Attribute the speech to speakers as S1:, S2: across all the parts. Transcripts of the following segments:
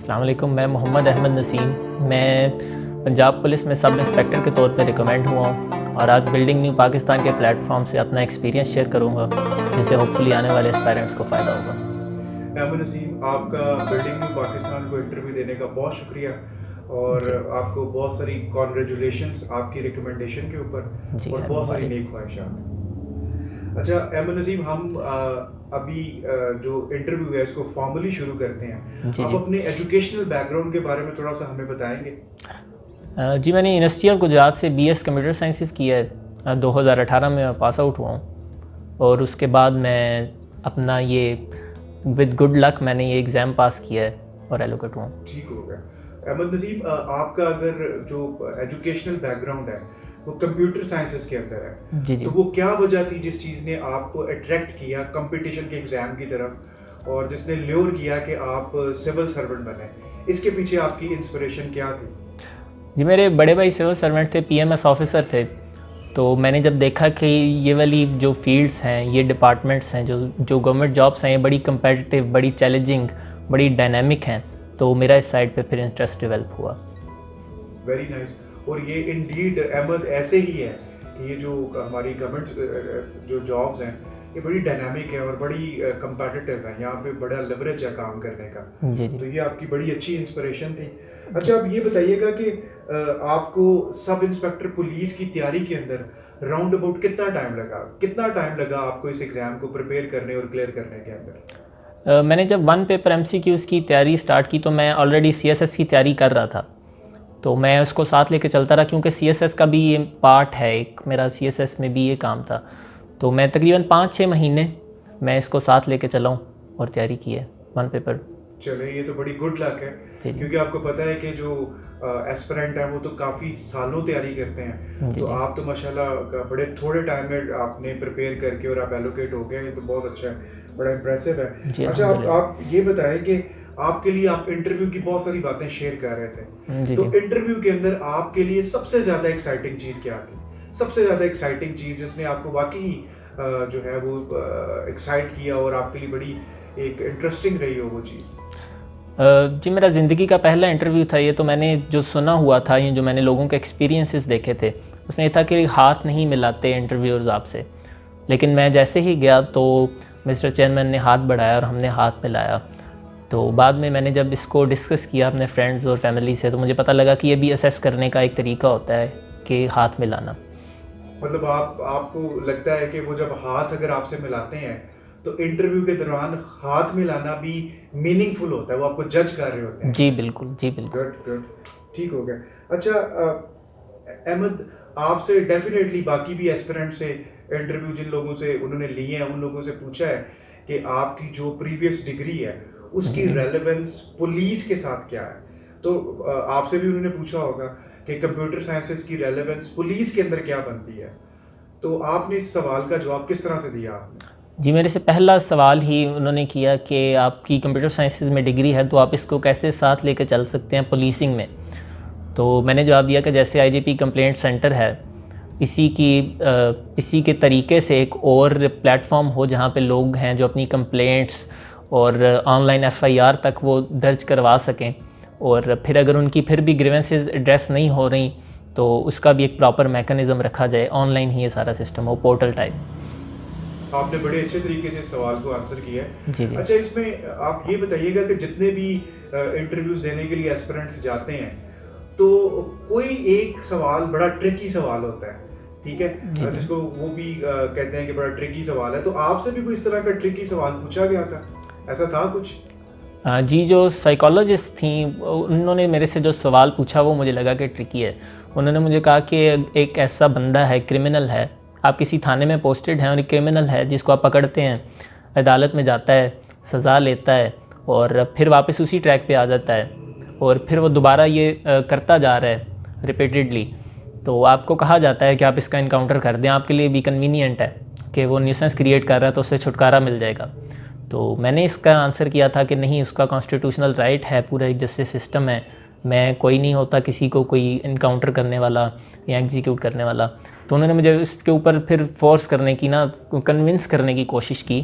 S1: अस्सलाम वालेकुम। मैं मोहम्मद अहमद नसीम, मैं पंजाब पुलिस में सब इंस्पेक्टर के तौर पे रिकमेंड हुआ हूँ और आज बिल्डिंग न्यू पाकिस्तान के प्लेटफॉर्म से अपना एक्सपीरियंस शेयर करूँगा, जिससे होपफुली आने वाले एस्पायरेंट्स को फ़ायदा होगा।
S2: अहमद नसीम, आपका बिल्डिंग न्यू पाकिस्तान को इंटरव्यू देने का बहुत शुक्रिया और आपको बहुत सारी कॉन्ग्रेचुलेशंस आपकी रिकमेंडेशन के ऊपर
S1: जी
S2: और बहुत सारी नेक ख्वाहिशात। अच्छा अहमद नसीम, हम अभी जो इंटरव्यू है इसको फॉर्मली शुरू करते हैं।
S1: जी
S2: आप
S1: जी
S2: अपने एजुकेशनल बैकग्राउंड के बारे में थोड़ा सा हमें बताएंगे?
S1: जी मैंने यूनिवर्सिटी ऑफ गुजरात से BS कंप्यूटर साइंसेस किया है। 2018 में मैं पास आउट हुआ हूँ और उसके बाद मैं अपना ये विद गुड लक मैंने ये एग्ज़ाम पास किया है और एलोकेट हुआ।
S2: ठीक हो गया। अहमद नसीम, आपका अगर जो एजुकेशनल बैकग्राउंड है वो कंप्यूटर साइंसेस के अंदर है,
S1: जी जी
S2: तो वो क्या वजह थी जिस चीज़ ने आपको अट्रैक्ट किया कंपटीशन के एग्ज़ाम की तरफ और जिसने ल्योर किया कि आप सिविल सर्वेंट बने? इसके पीछे आपकी इंस्पिरेशन क्या थी?
S1: जी मेरे बड़े भाई सिविल सर्वेंट थे, PMS ऑफिसर थे। तो मैंने जब देखा कि ये वाली जो फील्ड्स हैं, ये डिपार्टमेंट्स हैं, जो गवर्नमेंट जॉब्स हैं, ये बड़ी कंपेटिटिव, बड़ी चैलेंजिंग, बड़ी डायनामिक हैं, तो मेरा इस साइड पे फिर इंटरेस्ट डेवलप हुआ।
S2: Very nice. और ये इंडीड अहमद ऐसे ही है कि ये जो हमारी गवर्नमेंट जो जॉब्स हैं ये बड़ी डायनामिक है और बड़ी कंपेटिटिव है। यहाँ पे बड़ा लेवरेज है काम करने का।
S1: जी जी
S2: तो ये आपकी बड़ी अच्छी इंस्पिरेशन थी। अच्छा, अब ये बताइएगा कि आपको सब इंस्पेक्टर पुलिस की तैयारी के अंदर राउंड अबाउट कितना टाइम लगा आपको इस एग्ज़ाम को प्रिपेयर करने और क्लियर करने के अंदर?
S1: मैंने जब 1 पेपर MCQs की तैयारी स्टार्ट की तो मैं ऑलरेडी CSS की तैयारी कर रहा था, तो मैं उसको साथ लेके चलता रहा क्योंकि CSS का भी ये पार्ट है, एक मेरा CSS में भी ये काम था। तो मैं तकरीबन 5-6 महीने मैं इसको साथ लेके चला हूँ और तैयारी की है 1 पेपर।
S2: चले, ये तो बड़ी गुड लक है क्योंकि आपको पता है कि जो एस्पिरेंट है वो तो काफ़ी सालों तैयारी करते हैं।
S1: जी
S2: तो
S1: जी
S2: आप तो माशाल्लाह बड़े थोड़े टाइम में आपने प्रिपेयर करके और आप एलोकेट हो गए, ये तो बहुत अच्छा है, बड़ा इम्प्रेसिव है।
S1: जी
S2: अच्छा,
S1: अल्हम्दुलिल्लाह।
S2: आप ये बताएं कि आपके लिए आप इंटरव्यू की बहुत सारी बातें शेयर कर रहे थे,
S1: जी
S2: तो
S1: जी
S2: इंटरव्यू के अंदर आपके लिए सबसे ज़्यादा एक्साइटिंग चीज़ क्या थी? सबसे ज़्यादा एक्साइटिंग चीज़ जिसने आपको वाकई जो है वो एक्साइट किया और आपके लिए बड़ी एक इंटरेस्टिंग रही हो वो चीज़?
S1: जी मेरा ज़िंदगी का पहला इंटरव्यू था ये। तो मैंने जो सुना हुआ था, ये जो मैंने लोगों के एक्सपीरियंसेस देखे थे, उसमें ये था कि हाथ नहीं मिलाते इंटरव्यूअर्स आपसे। लेकिन मैं जैसे ही गया तो मिस्टर चेयरमैन ने हाथ बढ़ाया और हमने हाथ मिलाया। तो बाद में मैंने जब इसको डिस्कस किया अपने फ्रेंड्स और फैमिली से, तो मुझे पता लगा कि ये भी असेस करने का एक तरीका होता है कि हाथ मिलाना।
S2: मतलब आपको लगता है कि वो जब हाथ अगर आपसे मिलाते हैं तो इंटरव्यू के दौरान हाथ मिलाना भी मीनिंगफुल होता है, वो आपको जज कर रहे होते हैं?
S1: जी बिल्कुल, जी बिल्कुल।
S2: गुड गुड, ठीक हो गया। अच्छा अहमद, आपसे डेफिनेटली बाकी भी एस्पिरेंट से इंटरव्यू जिन लोगों से उन्होंने लिए हैं उन लोगों से पूछा है कि आपकी जो प्रीवियस डिग्री है उसकी रेलेवेंस पुलिस के साथ क्या है। तो आपसे भी उन्होंने पूछा होगा कि कंप्यूटर साइंसेस की रेलेवेंस पुलिस के अंदर क्या बनती है, तो आपने इस सवाल का जवाब किस तरह से दिया आपने?
S1: जी मेरे से पहला सवाल ही उन्होंने किया कि आपकी कंप्यूटर साइंसेज में डिग्री है तो आप इसको कैसे साथ लेकर चल सकते हैं पुलिसिंग में। तो मैंने जवाब दिया कि जैसे IGP कंप्लेंट सेंटर है, इसी के तरीके से एक और प्लेटफॉर्म हो जहाँ पे लोग हैं जो अपनी कंप्लेंट्स और ऑनलाइन FIR तक वो दर्ज करवा सकें, और फिर अगर उनकी फिर भी ग्रीवेंसेस एड्रेस नहीं हो रही तो उसका भी एक प्रॉपर मैकेनिज़्म रखा जाए, ऑनलाइन ही ये सारा सिस्टम हो, पोर्टल टाइप।
S2: आपने बड़े अच्छे तरीके से इस सवाल को आंसर किया है।
S1: जी जी
S2: अच्छा, इसमें आप ये बताइएगा कि जितने भी इंटरव्यूज देने के लिए एस्पिरेंट्स जाते हैं तो कोई एक सवाल बड़ा ट्रिकी सवाल होता है, ठीक है,
S1: जी जी
S2: जिसको वो भी कहते हैं कि बड़ा ट्रिकी सवाल है। तो आपसे भी कोई इस तरह का ट्रिकी सवाल पूछा गया था? ऐसा था कुछ?
S1: जी जो साइकोलॉजिस्ट थी उन्होंने मेरे से जो सवाल पूछा वो मुझे लगा कि ट्रिकी है। उन्होंने मुझे कहा कि एक ऐसा बंदा है, क्रिमिनल है, आप किसी थाने में पोस्टेड हैं और एक क्रिमिनल है जिसको आप पकड़ते हैं, अदालत में जाता है, सज़ा लेता है और फिर वापस उसी ट्रैक पे आ जाता है और फिर वो दोबारा ये करता जा रहा है रिपीटेडली। तो आपको कहा जाता है कि आप इसका इनकाउंटर कर दें, आपके लिए भी कन्वीनियंट है कि वो न्यूसेंस क्रिएट कर रहा है तो उससे छुटकारा मिल जाएगा। तो मैंने इसका आंसर किया था कि नहीं, उसका कॉन्स्टिट्यूशनल राइट है, पूरा एक जस्टिस सिस्टम है, मैं कोई नहीं होता किसी को कोई इनकाउंटर करने वाला या एग्जीक्यूट करने वाला। तो उन्होंने मुझे इसके ऊपर फिर फोर्स करने की ना, कन्विंस करने की कोशिश की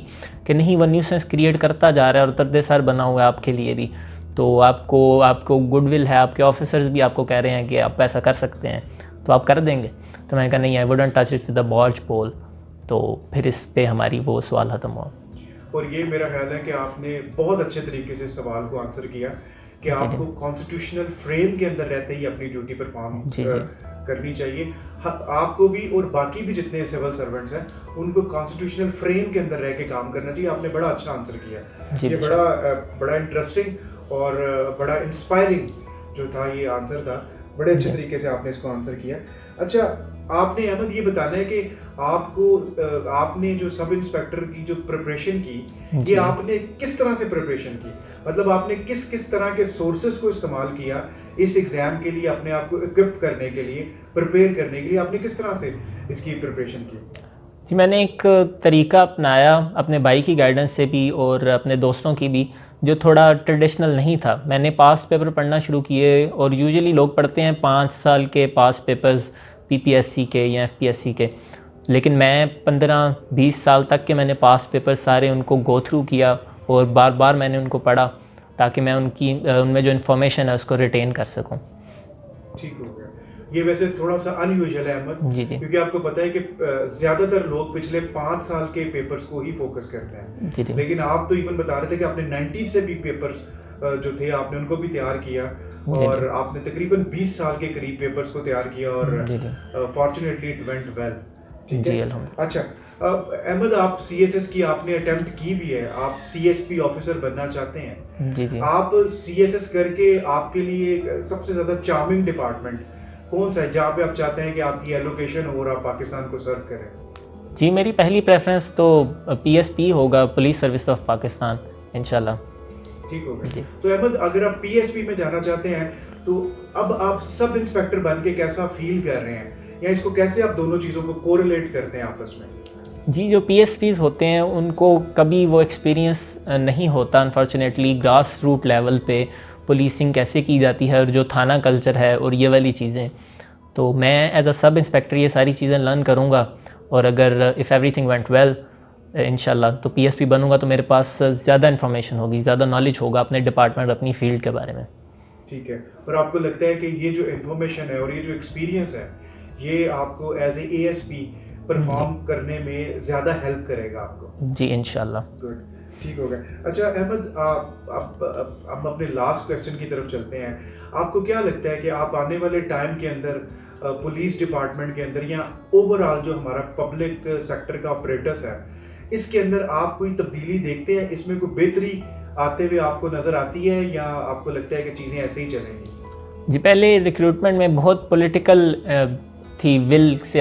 S1: कि नहीं, वो न्यूसेंस क्रिएट करता जा रहा है और दर्द सर बना हुआ है आपके लिए भी, तो आपको गुडविल है, आपके ऑफिसर्स भी आपको कह रहे हैं कि आप ऐसा कर सकते हैं, तो आप कर देंगे? तो मैंने कहा नहीं, I wouldn't touch it with the barge pole. तो फिर इस पे हमारी वो सवाल ख़त्म हुआ।
S2: और ये मेरा ख्याल है कि आपने बहुत अच्छे तरीके से सवाल को आंसर किया कि आपको कॉन्स्टिट्यूशनल फ्रेम के अंदर रहते ही अपनी ड्यूटी परफॉर्म करनी चाहिए। आपको भी और बाकी भी जितने सिविल सर्वेंट्स हैं उनको कॉन्स्टिट्यूशनल फ्रेम के अंदर रह के काम करना चाहिए। आपने बड़ा अच्छा आंसर किया। ये बड़ा इंटरेस्टिंग और बड़ा इंस्पायरिंग जो था ये आंसर था। बड़े अच्छे तरीके से आपने इसको आंसर किया। अच्छा, आपने अहमद ये बताना है कि आपने जो सब इंस्पेक्टर की जो प्रिपरेशन की, ये आपने किस तरह से प्रिपरेशन की? मतलब आपने किस किस तरह के सोर्सेज को इस्तेमाल किया इस एग्जाम के लिए, अपने आप को इक्विप करने के लिए, प्रिपेयर करने के लिए आपने किस तरह से इसकी प्रिपरेशन की?
S1: जी, मैंने एक तरीका अपनाया अपने भाई की गाइडेंस से भी और अपने दोस्तों की भी, जो थोड़ा ट्रेडिशनल नहीं था। मैंने पास पेपर पढ़ना शुरू किए, और यूजुअली लोग पढ़ते हैं 5 साल के पास पेपर्स पीपीएससी के या एफपीएससी के, लेकिन मैं 15-20 साल तक के मैंने पास पेपर सारे उनको गो थ्रू किया और बार बार मैंने उनको पढ़ा, ताकि मैं उनमें जो इन्फॉर्मेशन है उसको रिटेन कर सकूं।
S2: ठीक हो गया। ये वैसे थोड़ा सा अनयूजुअल है अहमद,
S1: जी,
S2: क्योंकि आपको पता है कि ज़्यादातर लोग पिछले 5 साल के पेपर्स को ही फोकस करते हैं।
S1: जी।
S2: लेकिन आप तो इवन बता रहे थे कि आपने 90 से भी पेपर्स जो थे आपने उनको भी तैयार किया, और आपने तकरीबन 20 साल के करीब पेपर्स को तैयार किया, और फॉर्चुनेटली इट वेंट वेल। ठीक है। अच्छा अहमद, आप सीएसएस की आपने अटेम्प्ट की भी है, आप सीएसपी ऑफिसर बनना चाहते हैं।
S1: जी।
S2: आप सीएसएस करके आपके लिए सबसे ज़्यादा चार्मिंग डिपार्टमेंट कौन सा है जहाँ पे आप चाहते हैं कि आपकी एलोकेशन हो और आप पाकिस्तान को सर्व करें?
S1: जी, मेरी पहली प्रेफरेंस तो पीएसपी होगा, पुलिस सर्विस ऑफ पाकिस्तान, इंशाल्लाह।
S2: ठीक हो गया। तो अहमद, अगर आप पीएसपी में जाना चाहते हैं तो अब आप सब इंस्पेक्टर बन के कैसा फील कर रहे हैं, या इसको कैसे आप दोनों चीज़ों को कोरिलेट करते हैं आपस में?
S1: जी, जो पीएसपीज़ होते हैं उनको कभी वो एक्सपीरियंस नहीं होता अनफॉर्चुनेटली, ग्रास रूट लेवल पे पुलिसिंग कैसे की जाती है और जो थाना कल्चर है और ये वाली चीज़ें। तो मैं एज अ सब इंस्पेक्टर ये सारी चीज़ें लर्न करूँगा, और अगर इफ़ एवरीथिंग वेंट वेल इंशाल्लाह तो पीएसपी बनूंगा, तो मेरे पास ज़्यादा इन्फॉर्मेशन होगी, ज़्यादा नॉलेज होगा अपने डिपार्टमेंट, अपनी फील्ड के बारे में।
S2: ठीक है। और आपको लगता है कि ये जो इन्फॉर्मेशन है और ये जो एक्सपीरियंस है, ये आपको एज ए एएसपी परफॉर्म करने में ज़्यादा हेल्प करेगा आपको?
S1: जी, इंशाल्लाह।
S2: गुड, ठीक हो गया। अच्छा अहमद, आप अपने लास्ट क्वेश्चन की तरफ चलते हैं। आपको क्या लगता है कि आप आने वाले टाइम के अंदर पुलिस डिपार्टमेंट के अंदर, या ओवरऑल जो हमारा पब्लिक सेक्टर का ऑपरेटर्स है, इसके अंदर आप कोई तब्दीली देखते हैं? इसमें कोई बेहतरी आते हुए आपको नज़र आती है, या आपको लगता है कि चीज़ें ऐसे ही चलेंगी?
S1: जी, पहले रिक्रूटमेंट में बहुत पॉलिटिकल विल से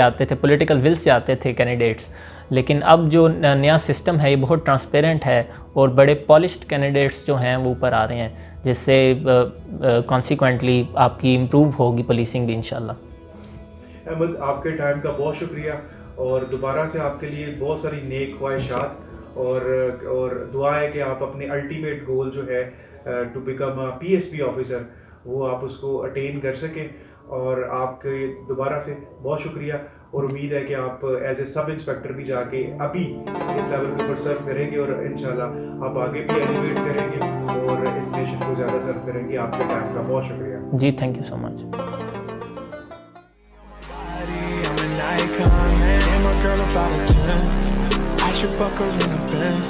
S1: आते थे कैंडिडेट्स, लेकिन अब जो नया सिस्टम है ये बहुत ट्रांसपेरेंट है, और बड़े पॉलिश्ड कैंडिडेट्स जो हैं वो ऊपर आ रहे हैं, जिससे कॉन्सिक्वेंटली आपकी इम्प्रूव होगी पुलिसिंग भी इंशाल्लाह।
S2: अहमद, आपके टाइम का बहुत शुक्रिया, और दोबारा से आपके लिए बहुत सारी नेक ख्वाहिशात, और दुआ है कि आप अपने अल्टीमेट गोल जो है to become a PSP officer, वो आप उसको अटेन कर सकें। और आपके दोबारा से बहुत शुक्रिया, और उम्मीद है कि आप एज ए सब इंस्पेक्टर भी जाके अभी इस लेवल के ऊपर सर्व करेंगे, और इंशाल्लाह आप आगे भी एलिवेट करेंगे और इस नेशन को ज़्यादा सर्व करेंगे। आपके टाइम का बहुत शुक्रिया।
S1: जी, thank you so much.
S3: Girl about a 10, I should fuck her in a Benz.